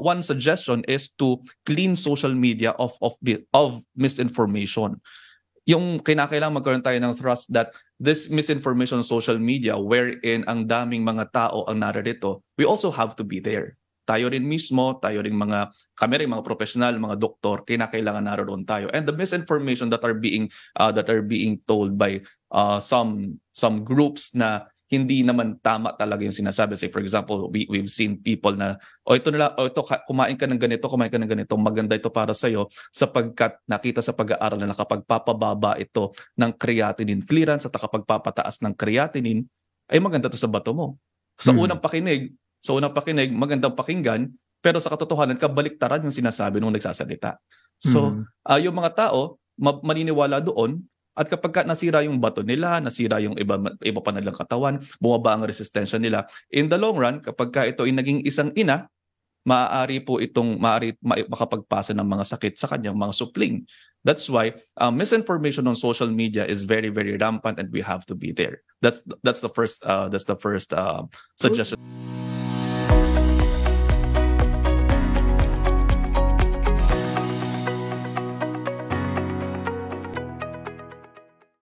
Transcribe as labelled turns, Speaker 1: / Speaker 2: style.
Speaker 1: one suggestion is to clean social media of misinformation. Yung kinakailangan magkaroon tayo ng trust that this misinformation on social media wherein ang daming mga tao ang narito, we also have to be there. Tayo rin mismo, kami rin mga professional, mga doktor, kinakailangan naroon tayo. And the misinformation that are being told by some groups na hindi naman tama talaga yung sinasabi. Say for example, we've seen people na kumain ka ng ganito, maganda ito para sa iyo sapagkat nakita sa pag-aaral na kapag papababa ito ng creatinine clearance at kapag papataas ng creatinine ay maganda to sa bato mo. Sa unang pakinig, magandang pakinggan, pero sa katotohanan kabaliktaran yung sinasabi nung nagsasalita. So, yung mga tao maniniwala doon. At kapag nasira yung bato nila, nasira yung iba pa nilang katawan, bumaba ang resistensya nila. In the long run, kapag ito ay naging isang ina, maaari makapagpasa ng mga sakit sa kanyang mga supling. That's why misinformation on social media is very, very rampant and we have to be there. That's the first suggestion.